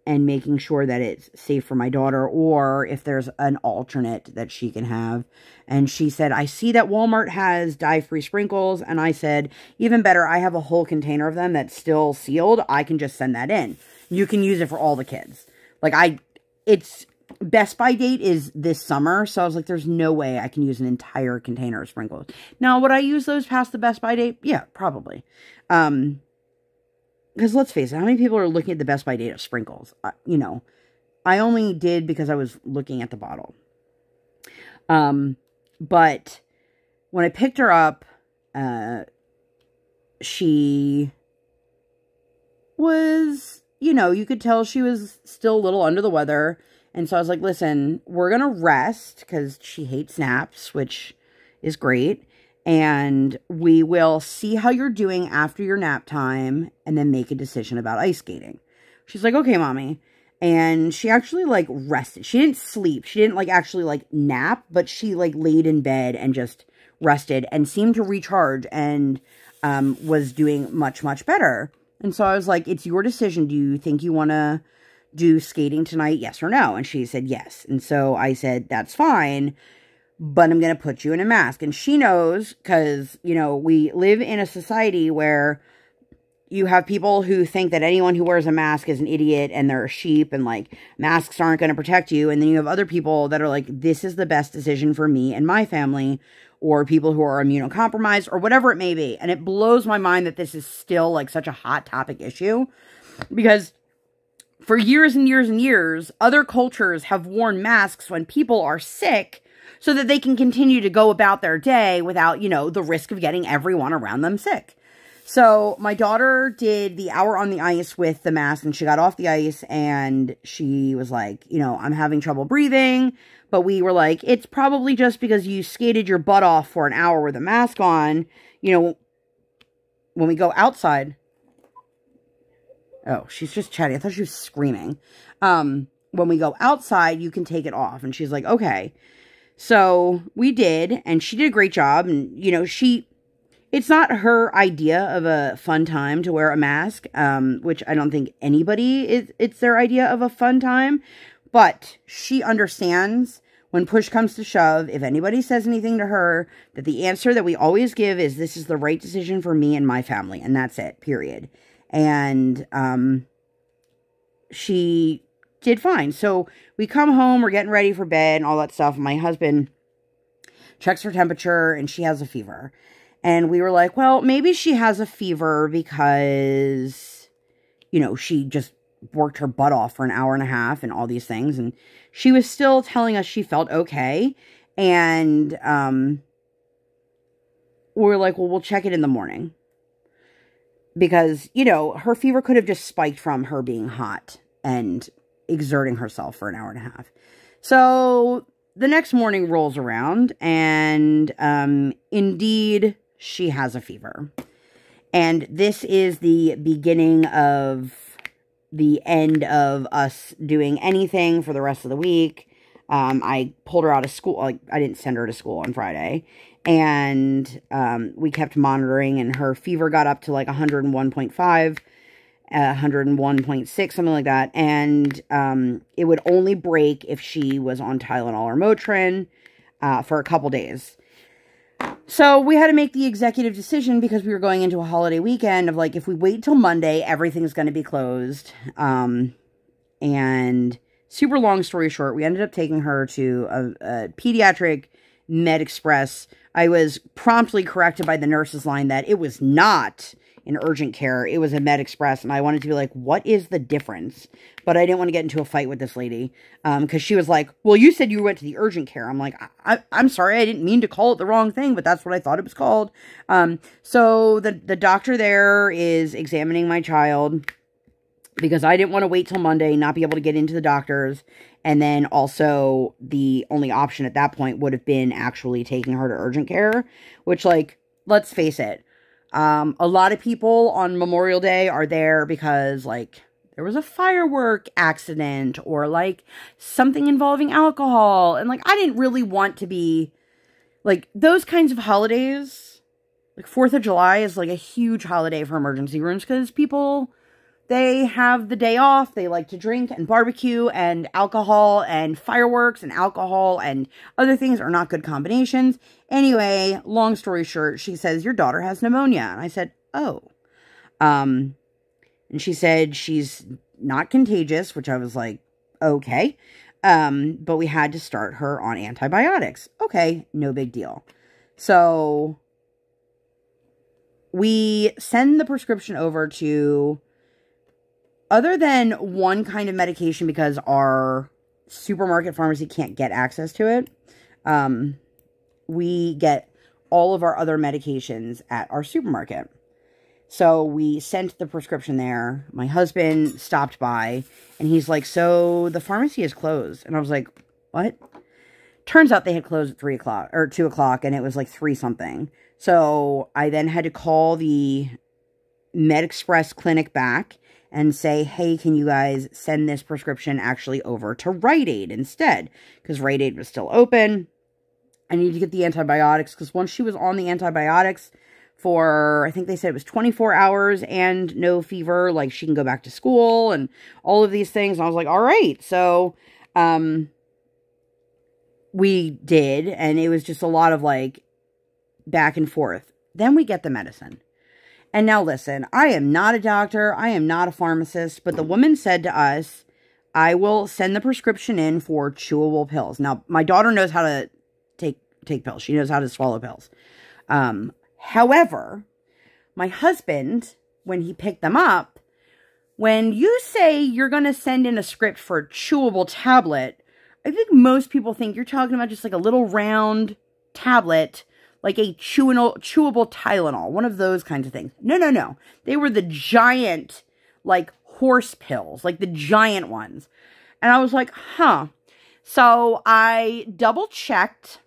And making sure that it's safe for my daughter, or if there's an alternate that she can have. And she said, I see that Walmart has dye-free sprinkles. And I said, even better, I have a whole container of them that's still sealed. I can just send that in. You can use it for all the kids. Like, it's Best By date is this summer. So I was like, there's no way I can use an entire container of sprinkles. Now, would I use those past the Best By date? Yeah, probably. Because let's face it, how many people are looking at the Best By date of sprinkles? You know, I only did because I was looking at the bottle. But when I picked her up, she was, you know, you could tell she was still a little under the weather. And so I was like, listen, we're going to rest because she hates naps, which is great. And we will see how you're doing after your nap time and then make a decision about ice skating. She's like, okay, mommy. And she actually, like, rested. She didn't sleep. She didn't, like, actually, like, nap, but she, like, laid in bed and just rested and seemed to recharge and was doing much, much better. And so I was like, it's your decision. Do you think you want to do skating tonight? Yes or no? And she said yes. And so I said, that's fine, but I'm going to put you in a mask. And she knows because, you know, we live in a society where you have people who think that anyone who wears a mask is an idiot and they're a sheep and, like, masks aren't going to protect you. And then you have other people that are like, this is the best decision for me and my family, or people who are immunocompromised or whatever it may be. And it blows my mind that this is still, like, such a hot topic issue, because for years and years and years, other cultures have worn masks when people are sick so that they can continue to go about their day without, you know, the risk of getting everyone around them sick. So my daughter did the hour on the ice with the mask, and she got off the ice and she was like, you know, I'm having trouble breathing. But we were like, it's probably just because you skated your butt off for an hour with a mask on. You know, when we go outside. Oh, she's just chatting. I thought she was screaming. When we go outside, you can take it off. And she's like, okay. So we did, and she did a great job. And, you know, it's not her idea of a fun time to wear a mask, which I don't think it's their idea of a fun time. But she understands when push comes to shove, if anybody says anything to her, that the answer that we always give is, this is the right decision for me and my family. And that's it, period. And she did fine. So we come home, we're getting ready for bed and all that stuff. My husband checks her temperature and she has a fever. And we were like, well, maybe she has a fever because, you know, she just worked her butt off for an hour and a half and all these things. And she was still telling us she felt okay. And we were like, well, we'll check it in the morning. Because, you know, her fever could have just spiked from her being hot and exerting herself for an hour and a half. So the next morning rolls around, and indeed, she has a fever. And this is the beginning of the end of us doing anything for the rest of the week. I pulled her out of school. Like, I didn't send her to school on Friday. And we kept monitoring, and her fever got up to like 101.5, 101.6, something like that. And it would only break if she was on Tylenol or Motrin for a couple days. So we had to make the executive decision, because we were going into a holiday weekend, of like, if we wait till Monday, everything's going to be closed. And super long story short, we ended up taking her to a pediatric Med Express. I was promptly corrected by the nurse's line that it was not an urgent care. It was a Med Express. And I wanted to be like, what is the difference? But I didn't want to get into a fight with this lady. Because she was like, well, you said you went to the urgent care. I'm like, I'm sorry. I didn't mean to call it the wrong thing, but that's what I thought it was called. So the doctor there is examining my child, because I didn't want to wait till Monday, not be able to get into the doctors. And then also the only option at that point would have been actually taking her to urgent care, which, like, let's face it. A lot of people on Memorial Day are there because, like, there was a firework accident or, like, something involving alcohol. And, like, I didn't really want to be, like, those kinds of holidays. Like, 4th of July is, like, a huge holiday for emergency rooms, because people, they have the day off. They like to drink and barbecue, and alcohol and fireworks and alcohol and other things are not good combinations. Anyway, long story short, she says, your daughter has pneumonia. And I said, oh. And she said she's not contagious, which I was like, okay. But we had to start her on antibiotics. Okay, no big deal. So we send the prescription over to, other than one kind of medication, because our supermarket pharmacy can't get access to it, we get all of our other medications at our supermarket. So we sent the prescription there. My husband stopped by, and he's like, so the pharmacy is closed. And I was like, what? Turns out they had closed at 3 o'clock or 2 o'clock, and it was like 3 something. So I then had to call the Med Express clinic back and say, hey, can you guys send this prescription actually over to Rite Aid instead? Because Rite Aid was still open. I need to get the antibiotics, because once she was on the antibiotics for, I think they said it was 24 hours and no fever, like, she can go back to school and all of these things. And I was like, all right. So we did, and it was just a lot of, like, back and forth. Then we get the medicine. And now listen, I am not a doctor. I am not a pharmacist. But the woman said to us, I will send the prescription in for chewable pills. Now, my daughter knows how to take pills. She knows how to swallow pills. However, my husband, when he picked them up, when you say you're going to send in a script for a chewable tablet, I think most people think you're talking about just like a little round tablet, like a chewable Tylenol, one of those kinds of things. No, no, no. They were the giant, like, horse pills, like the giant ones. And I was like, huh. So I double checked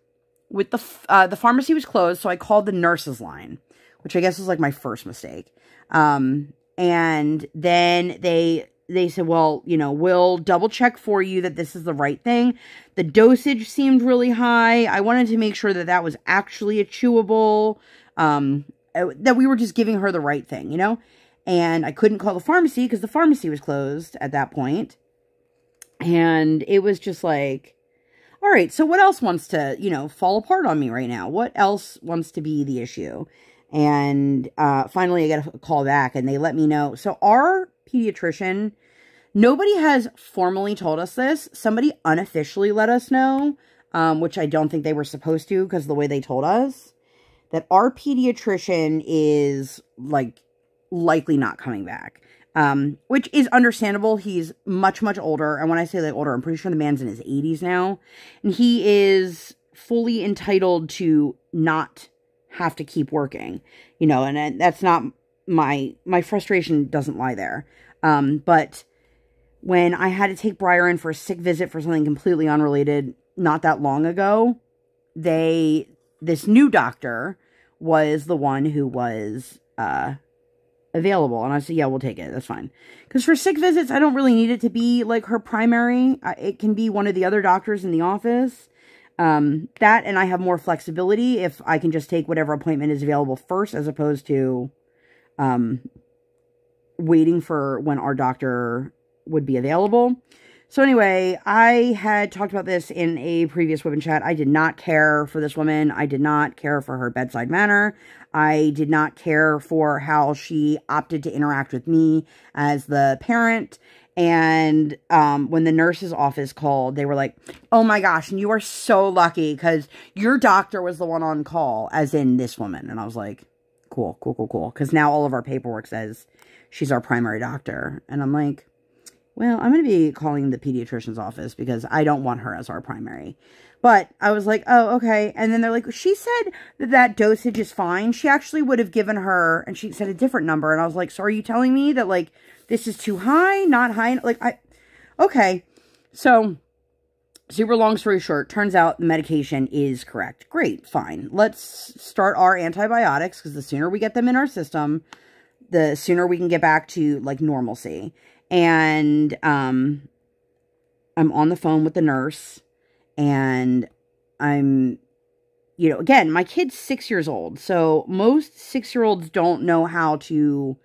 with the pharmacy was closed. So I called the nurse's line, which I guess was like my first mistake. And then they said, well, you know, we'll double check for you that this is the right thing. The dosage seemed really high. I wanted to make sure that that was actually a chewable, that we were just giving her the right thing, you know? And I couldn't call the pharmacy because the pharmacy was closed at that point. And it was just like, all right, so what else wants to, you know, fall apart on me right now? What else wants to be the issue? And finally I got a call back and they let me know. So our pediatrician, nobody has formally told us this. Somebody unofficially let us know, which I don't think they were supposed to because of the way they told us, that our pediatrician is, like, likely not coming back. Which is understandable. He's much, much older. And when I say like older, I'm pretty sure the man's in his 80s now. And he is fully entitled to not have to keep working, you know, and that's not my frustration doesn't lie there. But when I had to take Briar in for a sick visit for something completely unrelated not that long ago, this new doctor was the one who was available. And I said, yeah, we'll take it. That's fine. Because for sick visits, I don't really need it to be like her primary. It can be one of the other doctors in the office. That, and I have more flexibility if I can just take whatever appointment is available first, as opposed to waiting for when our doctor would be available. So anyway, I had talked about this in a previous WIP Chat. I did not care for this woman. I did not care for her bedside manner. I did not care for how she opted to interact with me as the parent. And when the nurse's office called, they were like, oh my gosh, and you are so lucky because your doctor was the one on call, as in this woman. And I was like, cool, cool, cool, cool. Because now all of our paperwork says she's our primary doctor. And I'm like, well, I'm going to be calling the pediatrician's office because I don't want her as our primary. But I was like, oh, okay. And then they're like, she said that dosage is fine. She actually would have given her, and she said a different number. And I was like, so are you telling me that, like, this is too high, not high? Like, okay. So, super long story short, turns out the medication is correct. Great, fine. Let's start our antibiotics, because the sooner we get them in our system, the sooner we can get back to, like, normalcy. And I'm on the phone with the nurse, and I'm, you know, again, my kid's 6 years old, so most 6-year-olds don't know how to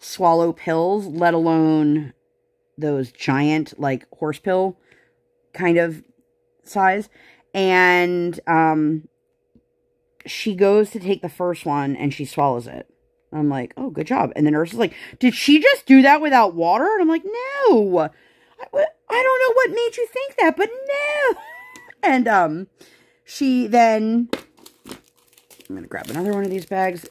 swallow pills, let alone those giant, like, horse pill kind of size. And she goes to take the first one, and she swallows it. I'm like, oh, good job. And the nurse is like, did she just do that without water? And I'm like, no. I don't know what made you think that, but no. And she then, I'm going to grab another one of these bags,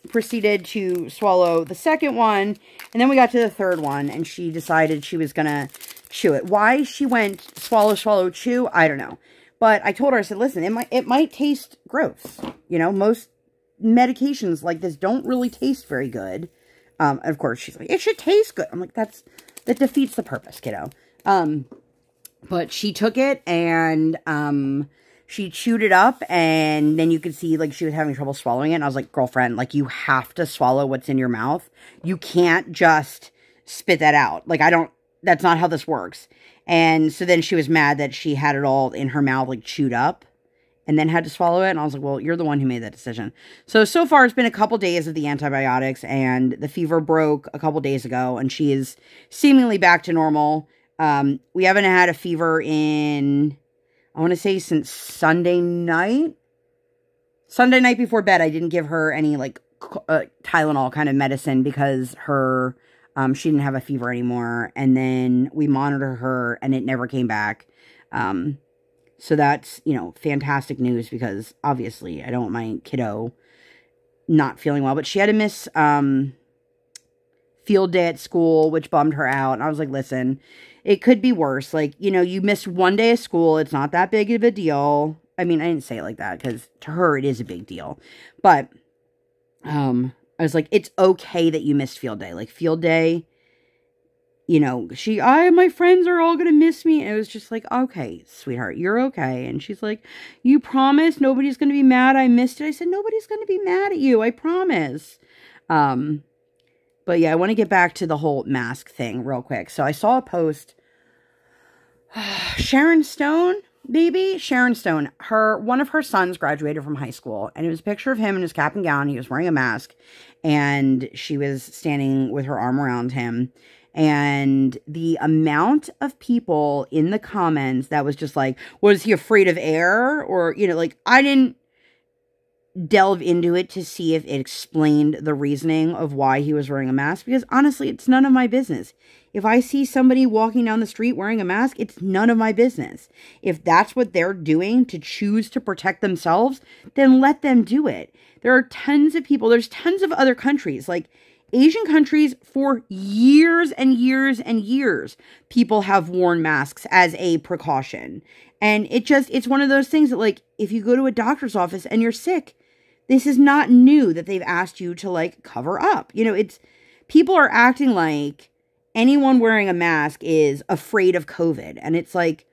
proceeded to swallow the second one. And then we got to the third one, and she decided she was going to chew it. Why she went swallow, swallow, chew, I don't know. But I told her, I said, listen, it might taste gross. You know, most medications like this don't really taste very good. Of course, she's like, it should taste good. I'm like, that defeats the purpose, kiddo. But she took it, and she chewed it up, and then you could see, like, she was having trouble swallowing it. And I was like, girlfriend, like, you have to swallow what's in your mouth. You can't just spit that out. Like, that's not how this works. And so then she was mad that she had it all in her mouth, like, chewed up, and then had to swallow it. And I was like, well, you're the one who made that decision. So far, it's been a couple days of the antibiotics, and the fever broke a couple days ago, and she is seemingly back to normal. We haven't had a fever in, I want to say, since Sunday night. Sunday night before bed, I didn't give her any, like, Tylenol kind of medicine because she didn't have a fever anymore. And then we monitored her, and it never came back. So that's, you know, fantastic news, because obviously I don't want my kiddo not feeling well. But she had to miss field day at school, which bummed her out. And I was like, listen, it could be worse. Like, you know, you missed one day of school. It's not that big of a deal. I mean, I didn't say it like that, because to her it is a big deal. But I was like, it's okay that you missed field day. Like, field day, you know, my friends are all going to miss me. And it was just like, okay, sweetheart, you're okay. And she's like, you promise nobody's going to be mad I missed it? I said, nobody's going to be mad at you. I promise. But yeah, I want to get back to the whole mask thing real quick. So I saw a post. Sharon Stone, baby. Sharon Stone. One of her sons graduated from high school. And it was a picture of him in his cap and gown. He was wearing a mask. And she was standing with her arm around him. And the amount of people in the comments that was just like, was he afraid of air? Or, you know, like, I didn't delve into it to see if it explained the reasoning of why he was wearing a mask, because honestly, it's none of my business. If I see somebody walking down the street wearing a mask, it's none of my business. If that's what they're doing to choose to protect themselves, then let them do it. There are tons of people, there's tons of other countries, like Asian countries, for years and years and years, people have worn masks as a precaution. And it's one of those things that, like, if you go to a doctor's office and you're sick, this is not new that they've asked you to, like, cover up. You know, people are acting like anyone wearing a mask is afraid of COVID. And it's like,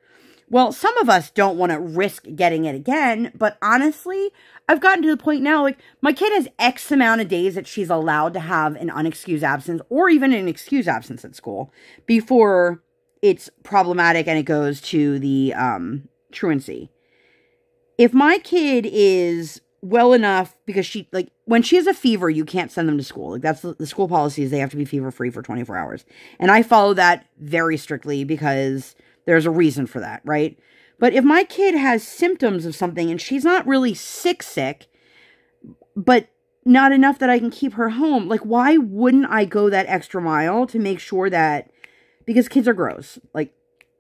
well, some of us don't want to risk getting it again, but honestly, I've gotten to the point now, like, my kid has X amount of days that she's allowed to have an unexcused absence or even an excused absence at school before it's problematic and it goes to the truancy. If my kid is well enough, because she, like, when she has a fever, you can't send them to school. Like, that's the school policy is they have to be fever-free for 24 hours. And I follow that very strictly because there's a reason for that, right? But if my kid has symptoms of something and she's not really sick, but not enough that I can keep her home, like, why wouldn't I go that extra mile to make sure that, because kids are gross. Like,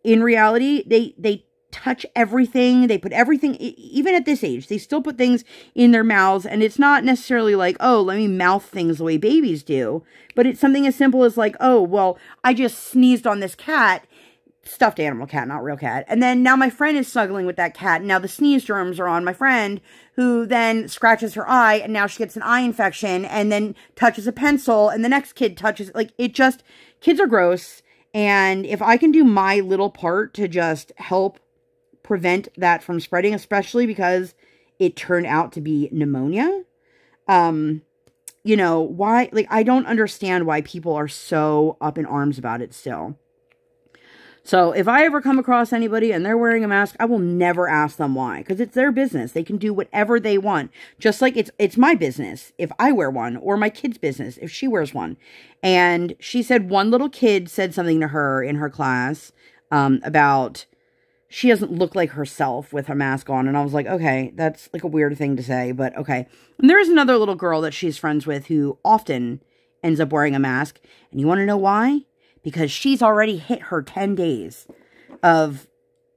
in reality, they touch everything. They put everything, even at this age, they still put things in their mouths. And it's not necessarily like, oh, let me mouth things the way babies do. But it's something as simple as like, oh, well, I just sneezed on this cat. Stuffed animal cat, not real cat. And then now my friend is snuggling with that cat. And now the sneeze germs are on my friend, who then scratches her eye. And now she gets an eye infection and then touches a pencil. And the next kid touches, like, it just, kids are gross. And if I can do my little part to just help prevent that from spreading, especially because it turned out to be pneumonia, you know, why, like, I don't understand why people are so up in arms about it still. So if I ever come across anybody and they're wearing a mask, I will never ask them why, because it's their business. They can do whatever they want. Just like it's my business if I wear one, or my kid's business if she wears one. And she said one little kid said something to her in her class about she doesn't look like herself with her mask on. And I was like, okay, that's like a weird thing to say, but okay. And there's another little girl that she's friends with who often ends up wearing a mask. And you want to know why? Because she's already hit her 10 days of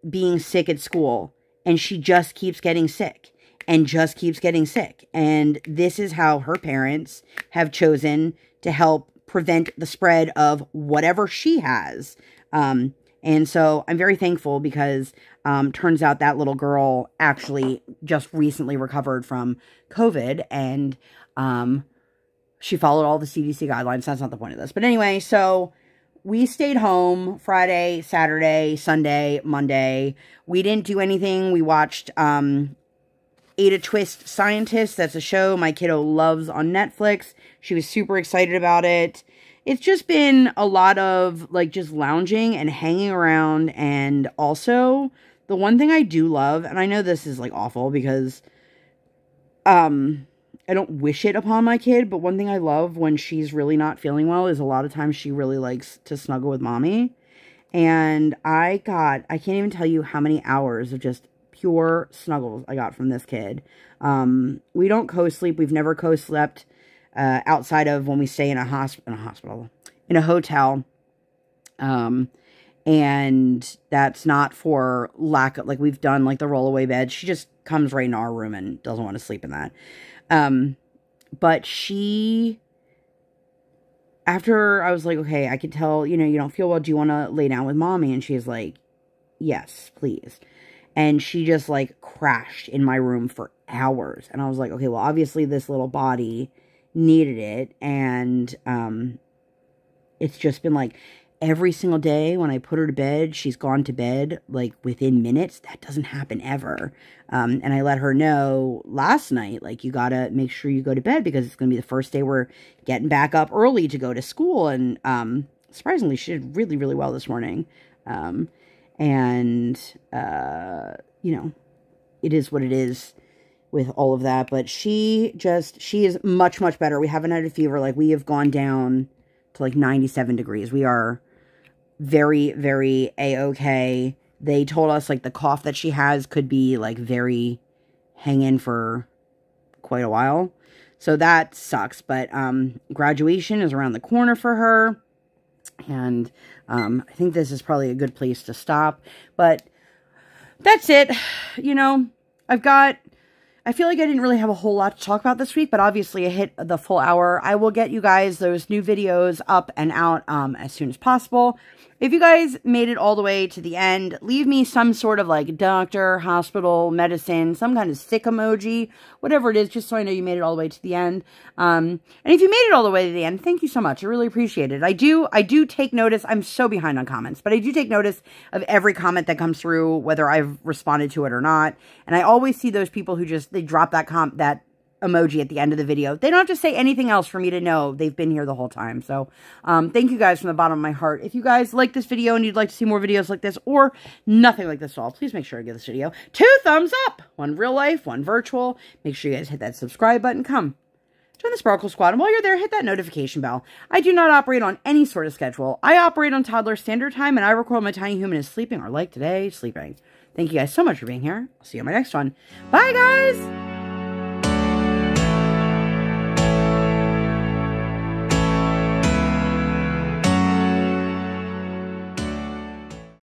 being sick at school. And she just keeps getting sick. And just keeps getting sick. And this is how her parents have chosen to help prevent the spread of whatever she has. And so I'm very thankful because turns out that little girl actually just recently recovered from COVID. And she followed all the CDC guidelines. That's not the point of this. But anyway, so we stayed home Friday, Saturday, Sunday, Monday. We didn't do anything. We watched Ada Twist Scientist. That's a show my kiddo loves on Netflix. She was super excited about it. It's just been a lot of, like, just lounging and hanging around. And also, the one thing I do love, and I know this is, like, awful because I don't wish it upon my kid, but one thing I love when she's really not feeling well is a lot of times she really likes to snuggle with mommy. And I can't even tell you how many hours of just pure snuggles I got from this kid. We don't co-sleep. We've never co-slept outside of when we stay in a hospital, in a hotel. And that's not for lack of, like, we've done, like, the rollaway bed. She just comes right in our room and doesn't want to sleep in that. But she, after I was like, okay, I could tell, you know, you don't feel well. Do you want to lay down with mommy? And she's like, yes, please. And she just, like, crashed in my room for hours. And I was like, okay, well, obviously this little body needed it. And, it's just been like, every single day when I put her to bed, she's gone to bed, like, within minutes. That doesn't happen ever. And I let her know last night, like, you gotta make sure you go to bed because it's gonna be the first day we're getting back up early to go to school. And surprisingly, she did really, really well this morning. You know, it is what it is with all of that. But she is much, much better. We haven't had a fever. Like, we have gone down to, like, 97 degrees. We are very, very A-okay. They told us, like, the cough that she has could be, like, very hanging for quite a while. So that sucks. But graduation is around the corner for her. And I think this is probably a good place to stop. But that's it. You know, I feel like I didn't really have a whole lot to talk about this week, but obviously I hit the full hour. I will get you guys those new videos up and out as soon as possible. If you guys made it all the way to the end, leave me some sort of like doctor, hospital, medicine, some kind of sick emoji, whatever it is, just so I know you made it all the way to the end. And if you made it all the way to the end, thank you so much. I really appreciate it. I do take notice. I'm so behind on comments, but I do take notice of every comment that comes through, whether I've responded to it or not. And I always see those people who just, they drop that emoji at the end of the video. They don't have to say anything else for me to know they've been here the whole time. So, thank you guys from the bottom of my heart. If you guys like this video and you'd like to see more videos like this or nothing like this at all, please make sure to give this video 2 thumbs up. 1 real life, 1 virtual. Make sure you guys hit that subscribe button. Come join the Sparkle Squad. And while you're there, hit that notification bell. I do not operate on any sort of schedule. I operate on toddler standard time, and I record when my tiny human is sleeping, or like today, sleeping. Thank you guys so much for being here. I'll see you on my next one. Bye, guys!